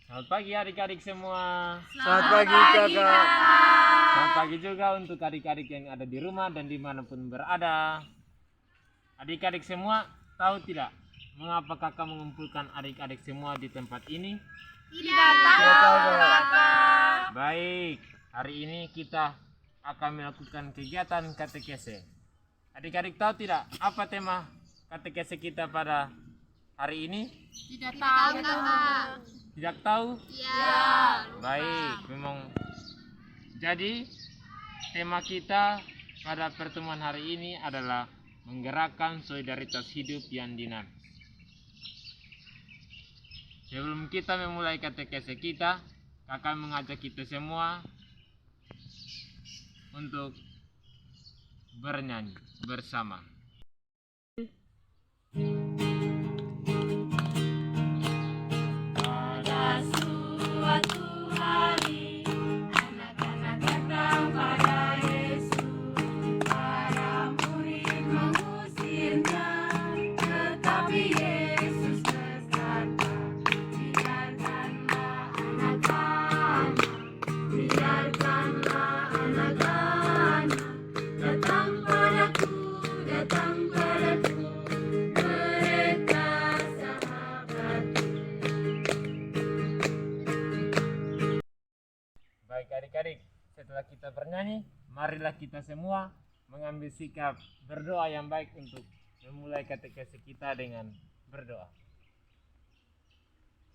Selamat pagi adik-adik semua. Selamat pagi kakak. Selamat pagi juga untuk adik-adik yang ada di rumah dan dimanapun berada. Adik-adik semua tahu tidak mengapa kakak mengumpulkan adik-adik semua di tempat ini? Tidak tahu kakak. Baik, hari ini kita akan melakukan kegiatan katekese. Adik-adik tahu tidak apa tema katekese kita pada hari ini? Tidak tahu kakak. Tidak tahu? Ya. Baik, memang. Jadi tema kita pada pertemuan hari ini adalah menggerakkan solidaritas hidup yang dinamis. Sebelum kita memulai katekese kita, kakak mengajak kita semua untuk bernyanyi bersama. Pada suatu hari, anak-anak datang pada Yesus. Para murid mengusirnya, tetapi Yesus berkata, biarkanlah anak-anak datang padaku, mereka sahabatku. Baik adik-adik, setelah kita bernyanyi, marilah kita semua mengambil sikap berdoa yang baik untuk memulai katekese kita dengan berdoa.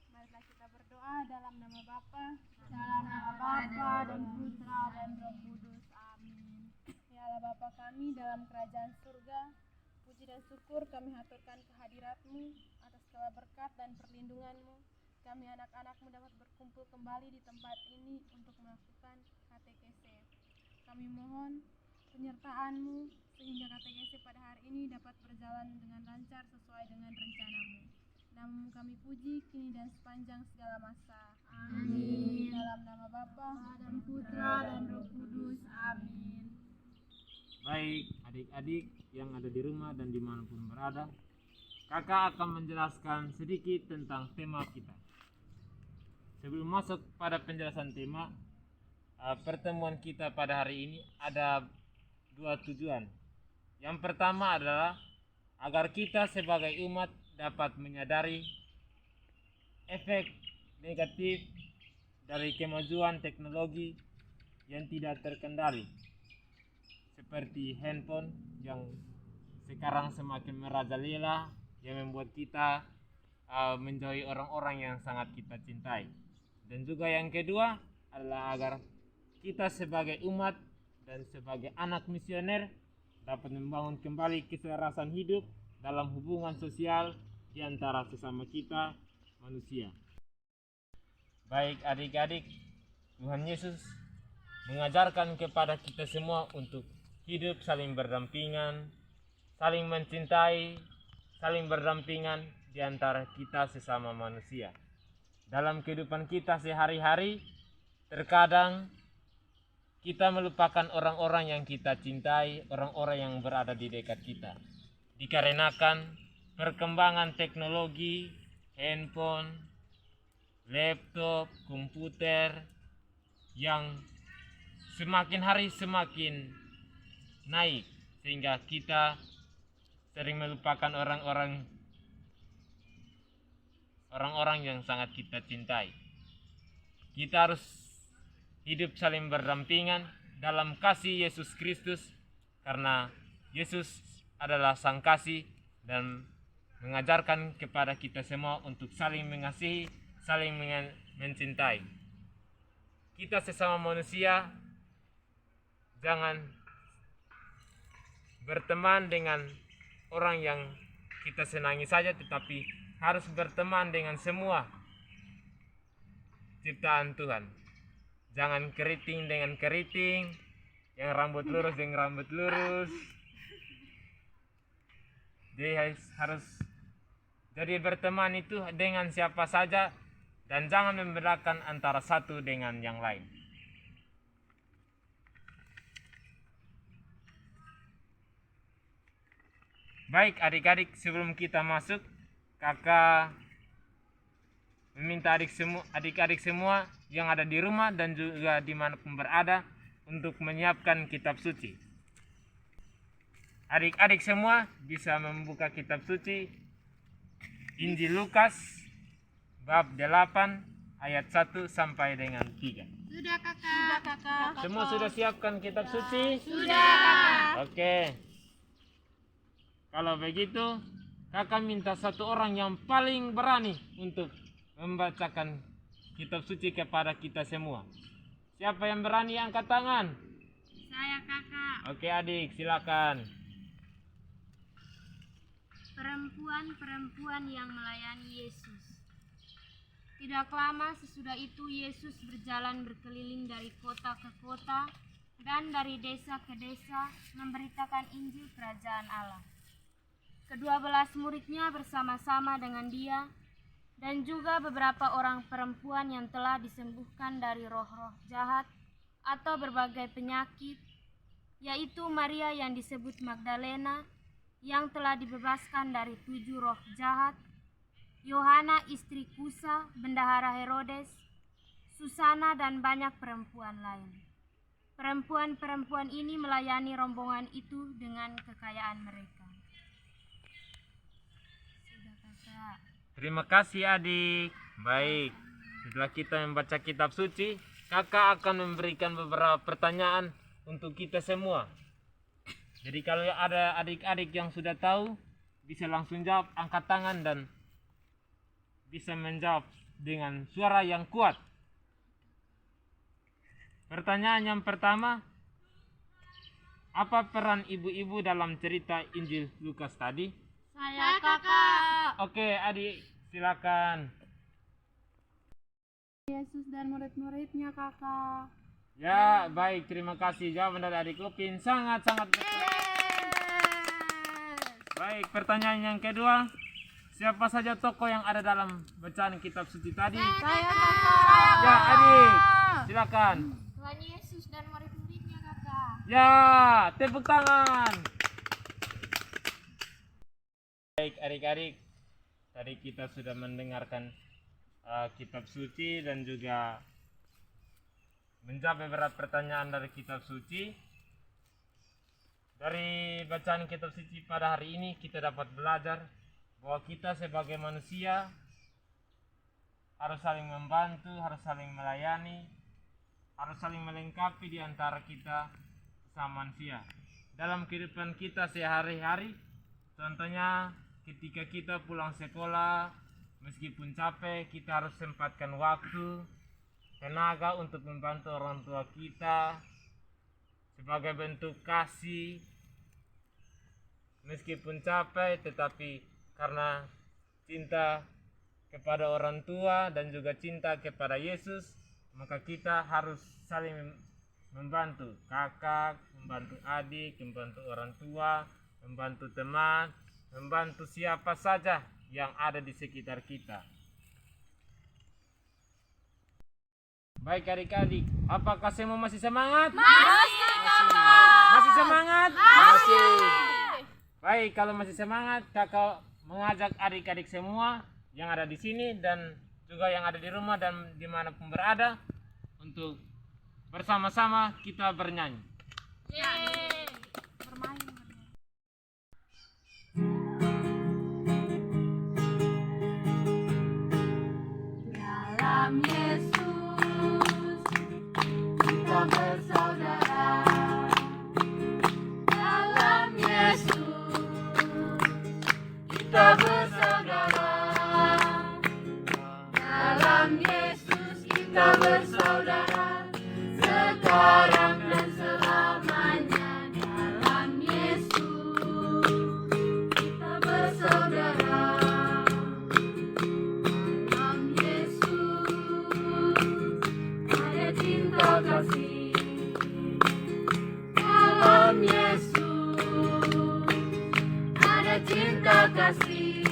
Marilah kita berdoa dalam nama Bapa dan Putra dan Roh Kudus. Amin. Ya Allah Bapa kami dalam kerajaan surga, puji dan syukur kami haturkan kehadirat-Mu atas segala berkat dan perlindungan-Mu. Kami anak-anak-Mu dapat berkumpul kembali di tempat ini untuk melakukan katekese. Kami mohon penyertaan-Mu sehingga katekese pada hari ini dapat berjalan dengan lancar sesuai dengan rencana-Mu. Namamu kami puji kini dan sepanjang segala masa. Amin. Dalam nama Bapa dan Putra dan Roh Kudus. Amin. Baik adik-adik yang ada di rumah dan dimanapun berada, kakak akan menjelaskan sedikit tentang tema kita. Sebelum masuk pada penjelasan tema, pertemuan kita pada hari ini ada dua tujuan. Yang pertama adalah agar kita sebagai umat dapat menyadari efek negatif dari kemajuan teknologi yang tidak terkendali, seperti handphone yang sekarang semakin merajalela, yang membuat kita menjauhi orang-orang yang sangat kita cintai. Dan juga yang kedua adalah agar kita sebagai umat dan sebagai anak misioner dapat membangun kembali keselarasan hidup dalam hubungan sosial di antara sesama kita manusia. Baik adik-adik, Tuhan Yesus mengajarkan kepada kita semua untuk hidup saling berdampingan, saling mencintai, saling berdampingan di antara kita sesama manusia. Dalam kehidupan kita sehari-hari, terkadang kita melupakan orang-orang yang kita cintai, orang-orang yang berada di dekat kita. Dikarenakan perkembangan teknologi, handphone, laptop, komputer yang semakin hari semakin naik, sehingga kita sering melupakan orang-orang yang sangat kita cintai. Kita harus hidup saling berdampingan dalam kasih Yesus Kristus, karena Yesus adalah sang kasih dan mengajarkan kepada kita semua untuk saling mengasihi, saling mencintai. Kita sesama manusia jangan berteman dengan orang yang kita senangi saja, tetapi harus berteman dengan semua ciptaan Tuhan. Jangan keriting dengan keriting, yang rambut lurus dengan rambut lurus. Jadi berteman itu dengan siapa saja dan jangan membedakan antara satu dengan yang lain. Baik adik-adik, sebelum kita masuk, kakak meminta adik-adik semua yang ada di rumah dan juga dimanapun berada untuk menyiapkan kitab suci. Adik-adik semua bisa membuka kitab suci Injil Lukas bab 8 ayat 1 sampai dengan 3. Sudah kakak. Semua sudah siapkan kitab suci? Sudah. Oke. Kalau begitu, kakak minta satu orang yang paling berani untuk membacakan kitab suci kepada kita semua. Siapa yang berani angkat tangan? Saya kakak. Oke adik, silakan. Perempuan-perempuan yang melayani Yesus. Tidak lama sesudah itu Yesus berjalan berkeliling dari kota ke kota dan dari desa ke desa memberitakan Injil Kerajaan Allah. Ke-12 muridnya bersama-sama dengan dia dan juga beberapa orang perempuan yang telah disembuhkan dari roh-roh jahat atau berbagai penyakit, yaitu Maria yang disebut Magdalena yang telah dibebaskan dari 7 roh jahat, Yohana istri Kusa, bendahara Herodes, Susana dan banyak perempuan lain. Perempuan-perempuan ini melayani rombongan itu dengan kekayaan mereka. Sudah kakak. Terima kasih adik. Baik, setelah kita membaca kitab suci, kakak akan memberikan beberapa pertanyaan untuk kita semua. Jadi kalau ada adik-adik yang sudah tahu, bisa langsung jawab, angkat tangan dan bisa menjawab dengan suara yang kuat. Pertanyaan yang pertama, apa peran ibu-ibu dalam cerita Injil Lukas tadi? Saya kakak. Oke adik, silakan. Yesus dan murid-muridnya kakak. Ya, baik, terima kasih. Jawaban dari adik Upin sangat-sangat betul. Baik, pertanyaan yang kedua. Siapa saja tokoh yang ada dalam bacaan kitab suci tadi? Saya kakak. Ya, adik. Silakan. Tuhan Yesus dan murid-muridnya kakak. Ya, tepuk tangan. Baik, adik-adik. Tadi kita sudah mendengarkan kitab suci dan juga menjawab beberapa pertanyaan dari kitab suci. Dari bacaan kitab suci pada hari ini kita dapat belajar bahwa kita sebagai manusia harus saling membantu, harus saling melayani, harus saling melengkapi di antara kita sesama manusia. Dalam kehidupan kita sehari-hari, contohnya ketika kita pulang sekolah, meskipun capek, kita harus sempatkan waktu, tenaga untuk membantu orang tua kita sebagai bentuk kasih. Meskipun capek, tetapi karena cinta kepada orang tua dan juga cinta kepada Yesus, maka kita harus saling membantu kakak, membantu adik, membantu orang tua, membantu teman, membantu siapa saja yang ada di sekitar kita. Baik adik-adik, apakah semua masih semangat? Masih semangat? Masih. Baik, kalau masih semangat, kakak mengajak adik-adik semua yang ada di sini dan juga yang ada di rumah dan dimanapun berada untuk bersama-sama kita bernyanyi. Dalam Yesus kita bersaudara. Dalam Yesus kita bersaudara. Dalam Yesus kita bersaudara. Sekarang dan selamanya. Dalam Yesus kita bersaudara. Dalam Yesus ada cinta kasih. Dalam Yesus ada cinta kasih.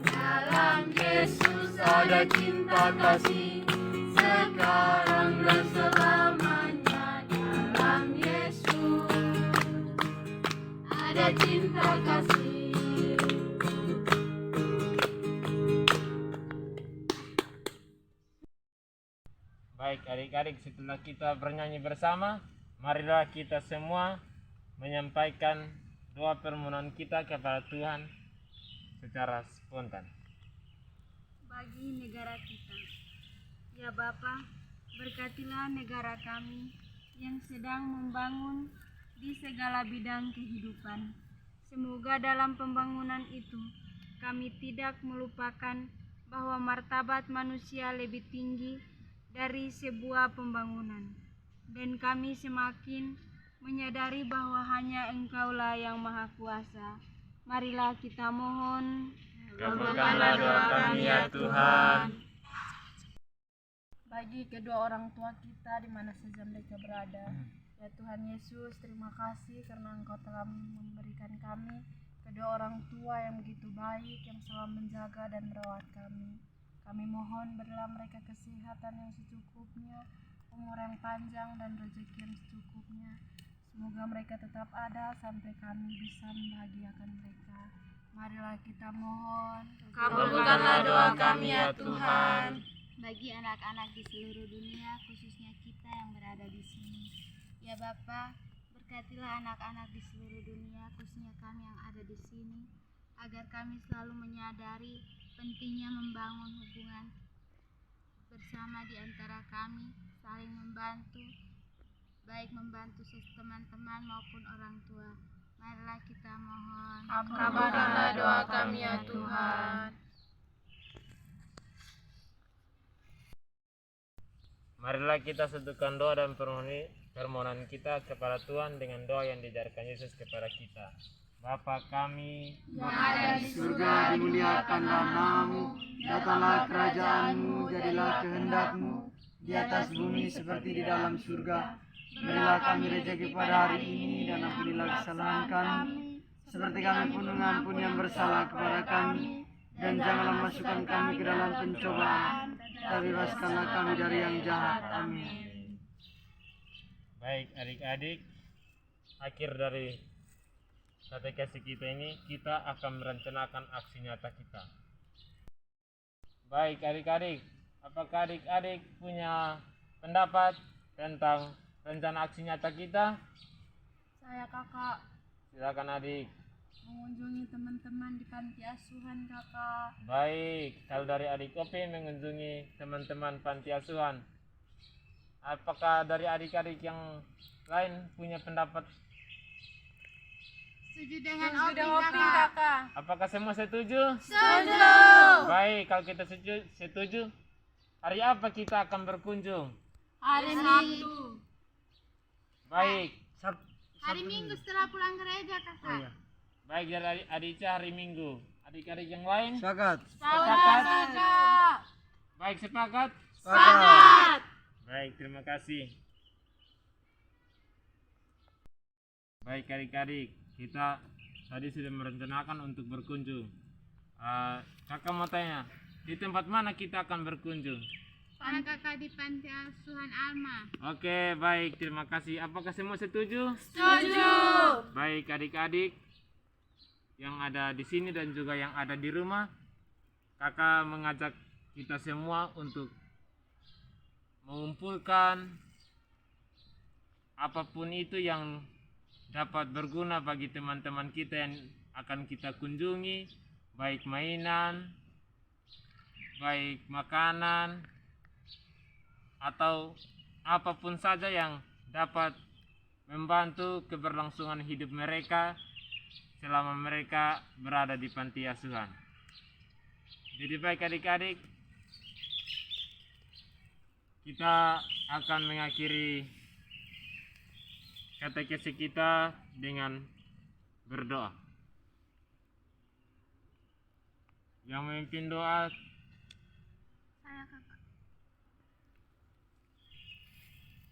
Dalam Yesus ada cinta kasih. Sekarang dan selamanya. Dalam Yesus ada cinta kasih. Baik adik-adik, setelah kita bernyanyi bersama, marilah kita semua menyampaikan doa permohonan kita kepada Tuhan secara spontan. Bagi negara kita, ya Bapa, berkatilah negara kami yang sedang membangun di segala bidang kehidupan. Semoga dalam pembangunan itu kami tidak melupakan bahwa martabat manusia lebih tinggi dari sebuah pembangunan, dan kami semakin menyadari bahwa hanya Engkaulah yang Maha Kuasa. Marilah kita mohon. Kabulkanlah doa kami ya Tuhan. Bagi kedua orang tua kita di mana saja mereka berada, ya Tuhan Yesus, terima kasih karena Engkau telah memberikan kami kedua orang tua yang begitu baik, yang selalu menjaga dan merawat kami. Kami mohon berilah mereka kesehatan yang secukupnya, umur yang panjang dan rezeki yang secukupnya. Semoga mereka tetap ada sampai kami bisa membahagiakan mereka. Marilah kita mohon. Kabulkanlah doa kami ya Tuhan. Bagi anak-anak di seluruh dunia, khususnya kita yang berada di sini, ya Bapa, berkatilah anak-anak di seluruh dunia, khususnya kami yang ada di sini, agar kami selalu menyadari pentingnya membangun hubungan bersama di antara kami, saling membantu, baik membantu teman-teman maupun orang tua. Marilah kita mohon. Kabulkanlah doa kami ya Tuhan. Marilah kita satukan doa dan permohonan kita kepada Tuhan dengan doa yang diajarkan Yesus kepada kita. Bapa kami Yang ada di surga, dimuliakanlah namamu, datanglah kerajaanmu, jadilah kehendakmu di atas bumi seperti di dalam surga. Berilah kami rezeki pada hari ini dan ampunilah kesalahan kami, seperti kami pun mengampuni yang bersalah kepada kami. Dan janganlah masukkan kami ke dalam pencobaan, tapi bebaskanlah kami dari yang jahat. Amin. Baik adik-adik, akhir dari katekesi kita ini kita akan merencanakan aksi nyata kita. Baik adik-adik, apakah adik-adik punya pendapat tentang rencana aksi nyata kita? Saya kakak Silakan adik. mengunjungi teman-teman di panti asuhan kakak. Baik, kalau dari adik Opi mengunjungi teman-teman panti asuhan, apakah dari adik-adik yang lain punya pendapat? Setuju dengan Opi kakak. Apakah semua setuju? Setuju. Baik, kalau kita setuju, hari apa kita akan berkunjung? Hari Sabtu. Baik, Hari Minggu setelah pulang gereja kakak. baik dari Adica hari Minggu. Adik-adik yang lain? Sepakat. Sepakat? Kakak. Baik, sepakat? Sepakat. Baik, terima kasih. Baik adik-adik, kita tadi sudah merencanakan untuk berkunjung. Kakak mau tanya, di tempat mana kita akan berkunjung? Sama kakak di panti asuhan Alma. Oke, baik, terima kasih. Apakah semua setuju? Setuju. Baik adik-adik yang ada di sini dan juga yang ada di rumah, kakak mengajak kita semua untuk mengumpulkan apapun itu yang dapat berguna bagi teman-teman kita yang akan kita kunjungi, baik mainan, baik makanan, atau apapun saja yang dapat membantu keberlangsungan hidup mereka selama mereka berada di panti asuhan. Jadi baik adik-adik, kita akan mengakhiri katekesi kita dengan berdoa. Yang memimpin doa Saya kakak.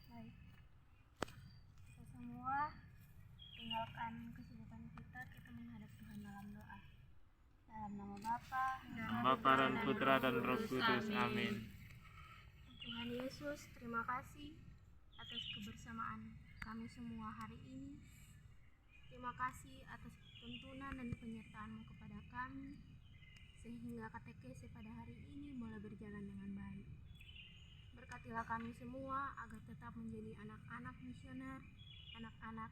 Baik. Kita semua tinggalkan kesibukan kita menghadap Tuhan dalam doa. Dalam nama Bapa, Bapa dan Putra dan Roh Kudus. Amin. Tuhan Yesus, terima kasih atas kebersamaan kami semua hari ini. Terima kasih atas tuntunan dan penyertaan-Mu kepada kami, sehingga katekesi pada hari ini boleh berjalan dengan baik. Berkati Berkatilah kami semua agar tetap menjadi anak-anak misioner, anak-anak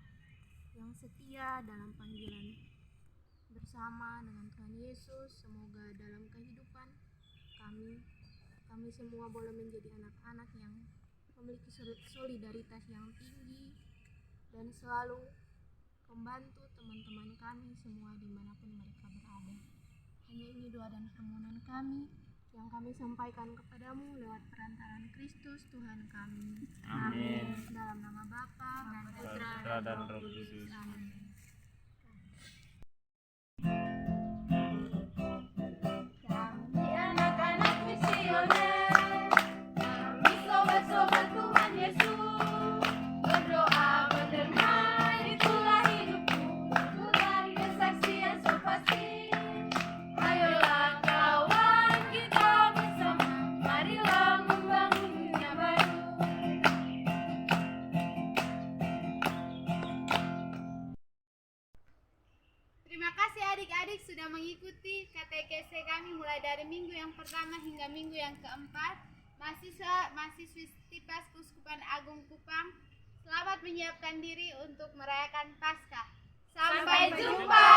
yang setia dalam panggilan bersama dengan Tuhan Yesus. Semoga dalam kehidupan kami semua boleh menjadi anak-anak yang memiliki solidaritas yang tinggi dan selalu membantu teman-teman kami semua dimanapun mereka berada. Hanya ini doa dan permohonan kami yang kami sampaikan kepadamu lewat perantaraan Kristus Tuhan kami. Amin. Dalam nama Bapa dan Putra Putra dan Roh Kudus. Amin. Kami anak-anak misioner, kami sobat-sobat Tuhan Yesus. Berdoa berdamai, itulah hidupku, itulah kesaksian so pasti. Ayolah kawan, kita bersama, marilah membangun dunia baru. Terima kasih adik-adik sudah mengikuti KTKS kami mulai dari minggu yang pertama hingga minggu yang keempat. Mahasiswi Tipas Kuskupan Agung Kupang, selamat menyiapkan diri untuk merayakan Paskah. Sampai jumpa.